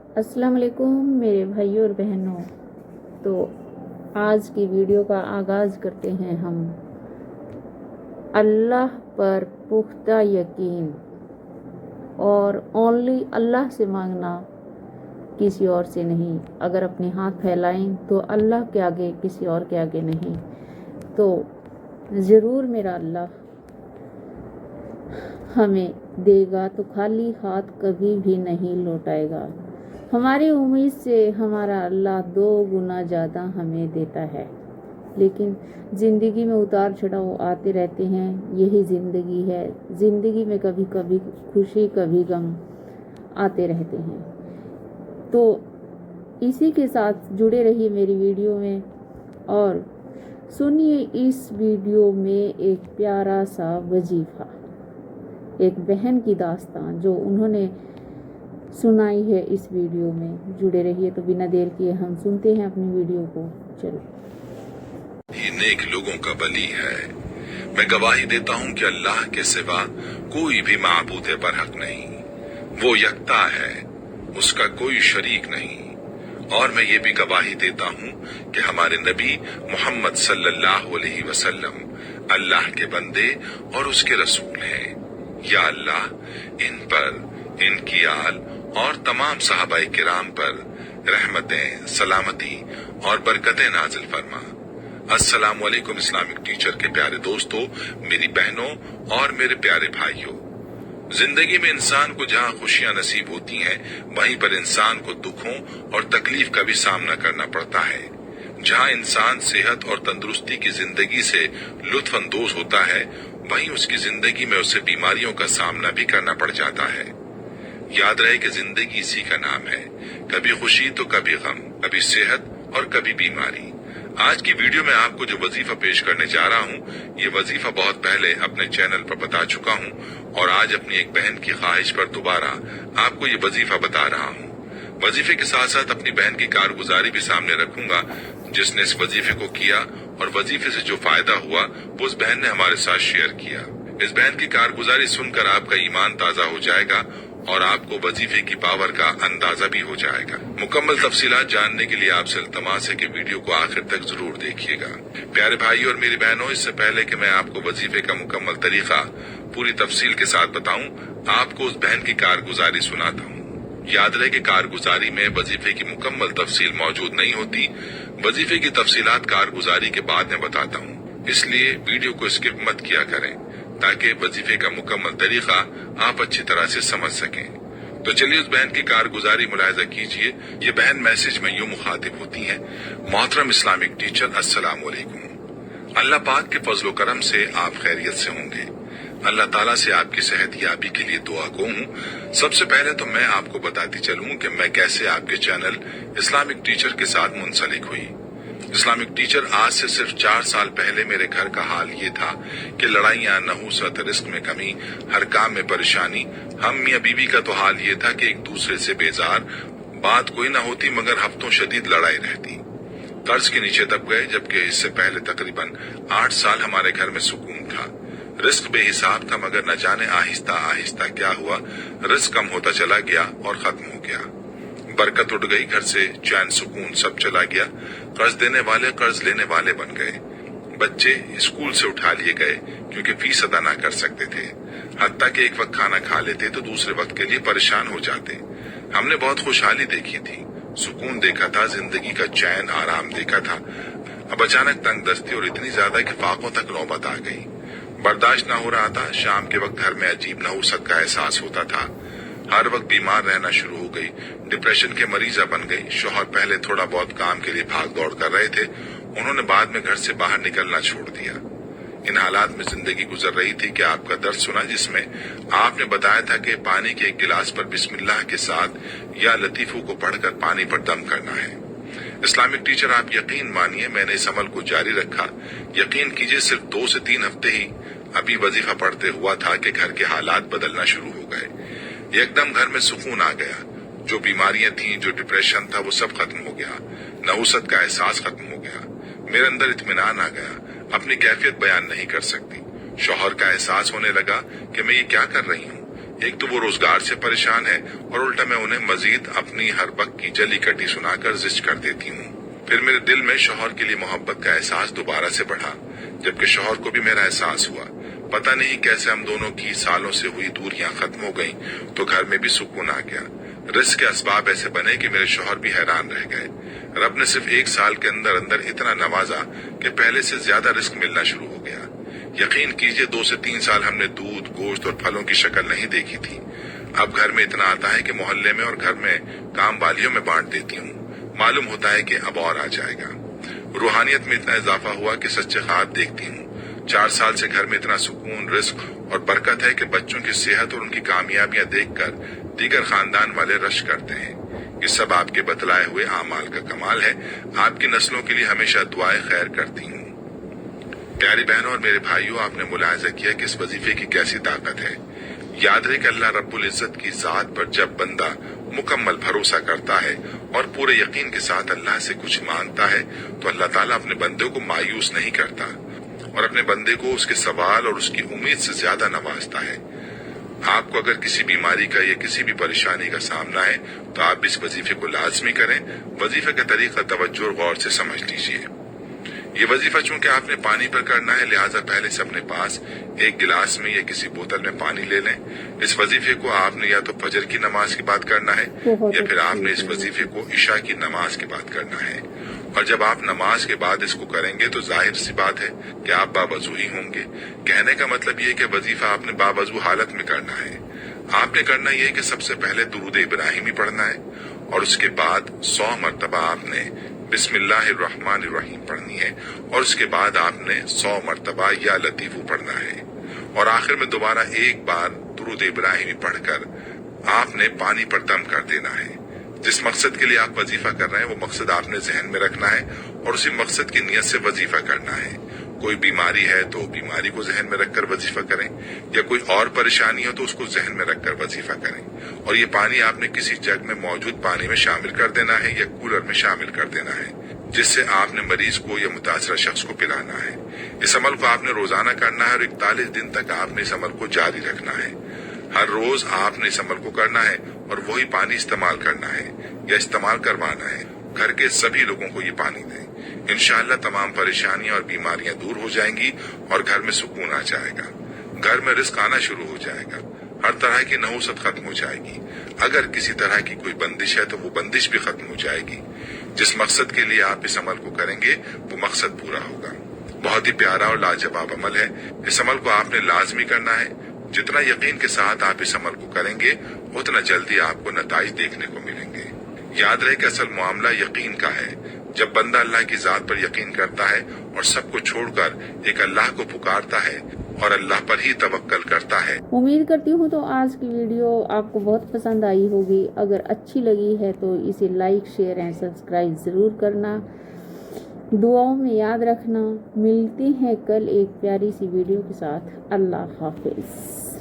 अस्सलाम वालेकुम मेरे भाइयों और बहनों। तो आज की वीडियो का आगाज़ करते हैं हम। अल्लाह पर पुख्ता यकीन और ओनली अल्लाह से मांगना, किसी और से नहीं। अगर अपने हाथ फैलाएं तो अल्लाह के आगे, किसी और के आगे नहीं। तो ज़रूर मेरा अल्लाह हमें देगा, तो खाली हाथ कभी भी नहीं लौटाएगा। हमारी उम्मीद से हमारा अल्लाह 2 गुना ज़्यादा हमें देता है। लेकिन ज़िंदगी में उतार चढ़ाव आते रहते हैं, यही ज़िंदगी है। ज़िंदगी में कभी कभी खुशी, कभी गम आते रहते हैं। तो इसी के साथ जुड़े रहिए मेरी वीडियो में और सुनिए इस वीडियो में एक प्यारा सा वजीफ़ा, एक बहन की दास्तान जो उन्होंने सुनाई है इस वीडियो में। जुड़े रहिए। तो बिना देर किए हम सुनते हैं अपनी वीडियो को। चलो। ये नेक लोगों का वली है। मैं गवाही देता हूँ कि अल्लाह के सिवा कोई भी माबूद बरहक नहीं। वो यकता है, उसका कोई शरीक नहीं। और मैं ये भी गवाही देता हूँ कि हमारे नबी मोहम्मद सल्लल्लाहु अलैहि वसल्लम अल्लाह के बंदे और उसके रसूल हैं। या अल्लाह इन पर, इनकी आल और तमाम सहाबाए किराम पर रहमतें, सलामती और बरकतें नाजिल फरमा। अस्सलाम वालेकुम इस्लामिक टीचर के प्यारे दोस्तों, मेरी बहनों और मेरे प्यारे भाइयों। जिंदगी में इंसान को जहाँ खुशियां नसीब होती हैं, वहीं पर इंसान को दुखों और तकलीफ का भी सामना करना पड़ता है। जहाँ इंसान सेहत और तंदुरुस्ती की जिंदगी से लुत्फ अंदोज होता है, वहीं उसकी जिंदगी में उसे बीमारियों का सामना भी करना पड़ जाता है। याद रहे कि जिंदगी इसी का नाम है, कभी खुशी तो कभी गम, कभी सेहत और कभी बीमारी। आज की वीडियो में आपको जो वजीफा पेश करने जा रहा हूँ, ये वजीफा बहुत पहले अपने चैनल पर बता चुका हूँ और आज अपनी एक बहन की ख्वाहिश पर दोबारा आपको ये वजीफा बता रहा हूँ। वजीफे के साथ साथ अपनी बहन की कारगुजारी भी सामने रखूंगा, जिसने इस वजीफे को किया और वजीफे से जो फायदा हुआ वो उस बहन ने हमारे साथ शेयर किया। इस बहन की कारगुजारी सुनकर आपका ईमान ताजा हो जाएगा और आपको वजीफे की पावर का अंदाजा भी हो जाएगा। मुकम्मल तफसीलात जानने के लिए आपसे इल्तमास है कि वीडियो को आखिर तक जरूर देखिएगा। प्यारे भाई और मेरी बहनों, इससे पहले कि मैं आपको वजीफे का मुकम्मल तरीका पूरी तफसील के साथ बताऊं, आपको उस बहन की कारगुजारी सुनाता हूं। याद रहे कि कारगुजारी में वजीफे की मुकम्मल तफसील मौजूद नहीं होती। वजीफे की तफसीलात कारगुजारी के बाद में बताता हूँ, इसलिए वीडियो को स्किप मत किया करें ताकि वजीफे का मुकम्मल तरीका आप अच्छी तरह से समझ सकें। तो चलिए उस बहन की कारगुजारी मुलाहिजा कीजिए। ये बहन मैसेज में यूं मुखातिब होती हैं, मोहतरम इस्लामिक टीचर, अस्सलाम वालेकुम। अल्लाह पाक के फजलो करम से आप खैरियत से होंगे। अल्लाह ताला से आपकी सेहत याबी के लिए दुआ गो हूँ। सबसे पहले तो मैं आपको बताती चलूं कि मैं कैसे आपके चैनल इस्लामिक टीचर के साथ मुंसलिक हुई। इस्लामिक टीचर आज से सिर्फ 4 साल पहले मेरे घर का हाल ये था कि लड़ाइयाँ, नहूसत, रिस्क में कमी, हर काम में परेशानी। हम मियाँ बीवी का तो हाल ये था कि एक दूसरे से बेजार, बात कोई ना होती मगर हफ्तों शदीद लड़ाई रहती। कर्ज के नीचे दब गए, जबकि इससे पहले तकरीबन 8 साल हमारे घर में सुकून था। रिस्क बेहिसाब था मगर न जाने आहिस्ता आहिस्ता क्या हुआ, रिस्क कम होता चला गया और खत्म हो गया। बरकत उड़ गई घर से, चैन सुकून सब चला गया। कर्ज देने वाले कर्ज लेने वाले बन गए। बच्चे स्कूल से उठा लिए गए क्योंकि फीस अदा ना कर सकते थे। हत्ता कि एक वक्त खाना खा लेते तो दूसरे वक्त के लिए परेशान हो जाते। हमने बहुत खुशहाली देखी थी, सुकून देखा था, जिंदगी का चैन आराम देखा था। अब अचानक तंग दस्ती और इतनी ज्यादा कि फाकों तक नौबत आ गई। बर्दाश्त न हो रहा था। शाम के वक्त घर में अजीब नहुसत का एहसास होता था। हर वक्त बीमार रहना शुरू हो गई। डिप्रेशन के मरीजा बन गई। शौहर पहले थोड़ा बहुत काम के लिए भाग दौड़ कर रहे थे, उन्होंने बाद में घर से बाहर निकलना छोड़ दिया। इन हालात में जिंदगी गुजर रही थी कि आपका दर्द सुना, जिसमें आपने बताया था कि पानी के एक गिलास पर बिस्मिल्लाह के साथ या लतीफों को पढ़कर पानी पर दम करना है। इस्लामिक टीचर, आप यकीन मानिए मैंने इस अमल को जारी रखा। यकीन कीजिए सिर्फ 2 से 3 हफ्ते ही अभी वजीफा पढ़ते हुआ था कि घर के हालात बदलना शुरू हो गए। एकदम घर में सुकून आ गया। जो बीमारियां थीं, जो डिप्रेशन था, वो सब खत्म हो गया। नहुसत का एहसास खत्म हो गया। मेरे अंदर इत्मीनान आ गया। अपनी कैफियत बयान नहीं कर सकती। शौहर का एहसास होने लगा कि मैं ये क्या कर रही हूँ। ایک تو وہ روزگار سے پریشان ہے اور الٹا میں انہیں مزید اپنی ہر وقت کی جلی کٹی سنا کر زچ کر دیتی ہوں۔ پھر میرے دل میں شوہر کے لیے محبت کا احساس دوبارہ سے بڑھا، جبکہ شوہر کو بھی میرا احساس ہوا۔ پتہ نہیں کیسے ہم دونوں کی سالوں سے ہوئی دوریاں ختم ہو گئیں تو گھر میں بھی سکون آ گیا۔ رزق کے اسباب ایسے بنے کہ میرے شوہر بھی حیران رہ گئے۔ رب نے صرف 1 سال کے اندر اندر اتنا نوازا کہ پہلے سے زیادہ رزق ملنا شروع ہو گیا۔ یقین کیجئے 2 سے 3 سال ہم نے دودھ، گوشت اور پھلوں کی شکل نہیں دیکھی تھی۔ اب گھر میں اتنا آتا ہے کہ محلے میں اور گھر میں کام والیوں میں بانٹ دیتی ہوں۔ معلوم ہوتا ہے کہ اب اور آ جائے گا۔ روحانیت میں اتنا اضافہ ہوا کہ سچے خواب دیکھتی ہوں۔ 4 سال سے گھر میں اتنا سکون، رزق اور برکت ہے کہ بچوں کی صحت اور ان کی کامیابیاں دیکھ کر دیگر خاندان والے رش کرتے ہیں۔ یہ سب آپ کے بتلائے ہوئے اعمال کا کمال ہے۔ آپ کی نسلوں کے لیے ہمیشہ دعائیں خیر کرتی ہوں۔ پیاری بہنوں اور میرے بھائیوں، آپ نے ملاحظہ کیا کہ اس وظیفے کی کیسی طاقت ہے۔ یاد رہے کہ اللہ رب العزت کی ذات پر جب بندہ مکمل بھروسہ کرتا ہے اور پورے یقین کے ساتھ اللہ سے کچھ مانگتا ہے تو اللہ تعالیٰ اپنے بندے کو مایوس نہیں کرتا اور اپنے بندے کو اس کے سوال اور اس کی امید سے زیادہ نوازتا ہے۔ آپ کو اگر کسی بیماری کا یا کسی بھی پریشانی کا سامنا ہے تو آپ اس وظیفے کو لازمی کریں۔ وظیفے کا طریقہ توجہ اور غور سے سمجھ لیجئے۔ یہ وظیفہ چونکہ آپ نے پانی پر کرنا ہے، لہٰذا پہلے سے اپنے پاس ایک گلاس میں یا کسی بوتل میں پانی لے لیں۔ اس وظیفے کو آپ نے یا تو فجر کی نماز کے بعد کرنا ہے یا پھر آپ نے اس وظیفے کو عشاء کی نماز کے بعد کرنا ہے۔ اور جب آپ نماز کے بعد اس کو کریں گے تو ظاہر سی بات ہے کہ آپ باوضو ہی ہوں گے۔ کہنے کا مطلب یہ کہ وظیفہ آپ نے باوضو حالت میں کرنا ہے۔ آپ نے کرنا یہ ہے کہ سب سے پہلے درود ابراہیمی پڑھنا ہے اور اس کے بعد 100 مرتبہ آپ نے بسم اللہ الرحمن الرحیم پڑھنی ہے اور اس کے بعد آپ نے 100 مرتبہ یا لطیفو پڑھنا ہے اور آخر میں دوبارہ ایک بار درود ابراہیمی پڑھ کر آپ نے پانی پر دم کر دینا ہے۔ جس مقصد کے لیے آپ وظیفہ کر رہے ہیں وہ مقصد آپ نے ذہن میں رکھنا ہے اور اسی مقصد کی نیت سے وظیفہ کرنا ہے۔ کوئی بیماری ہے تو بیماری کو ذہن میں رکھ کر وظیفہ کریں، یا کوئی اور پریشانی ہو تو اس کو ذہن میں رکھ کر وظیفہ کریں۔ اور یہ پانی آپ نے کسی جگ میں موجود پانی میں شامل کر دینا ہے یا کولر میں شامل کر دینا ہے، جس سے آپ نے مریض کو یا متاثرہ شخص کو پلانا ہے۔ اس عمل کو آپ نے روزانہ کرنا ہے اور 41 دن تک آپ نے اس عمل کو جاری رکھنا ہے۔ ہر روز آپ نے اس عمل کو کرنا ہے اور وہی پانی استعمال کرنا ہے یا استعمال کروانا ہے۔ گھر کے سبھی لوگوں کو یہ پانی دیں۔ انشاءاللہ تمام پریشانیاں اور بیماریاں دور ہو جائیں گی اور گھر میں سکون آ جائے گا۔ گھر میں رزق آنا شروع ہو جائے گا۔ ہر طرح کی نحوست ختم ہو جائے گی۔ اگر کسی طرح کی کوئی بندش ہے تو وہ بندش بھی ختم ہو جائے گی۔ جس مقصد کے لیے آپ اس عمل کو کریں گے وہ مقصد پورا ہوگا۔ بہت ہی پیارا اور لاجواب عمل ہے۔ اس عمل کو آپ نے لازمی کرنا ہے۔ جتنا یقین کے ساتھ آپ اس عمل کو کریں گے اتنا جلدی آپ کو نتائج دیکھنے کو ملیں گے۔ یاد رہے کہ اصل معاملہ یقین کا ہے۔ جب بندہ اللہ کی ذات پر یقین کرتا ہے اور سب کو چھوڑ کر ایک اللہ کو پکارتا ہے اور اللہ پر ہی توکل کرتا ہے۔ امید کرتی ہوں تو آج کی ویڈیو آپ کو بہت پسند آئی ہوگی۔ اگر اچھی لگی ہے تو اسے لائک، شیئر اینڈ سبسکرائب ضرور کرنا۔ دعاؤں میں یاد رکھنا۔ ملتے ہیں کل ایک پیاری سی ویڈیو کے ساتھ۔ اللہ حافظ۔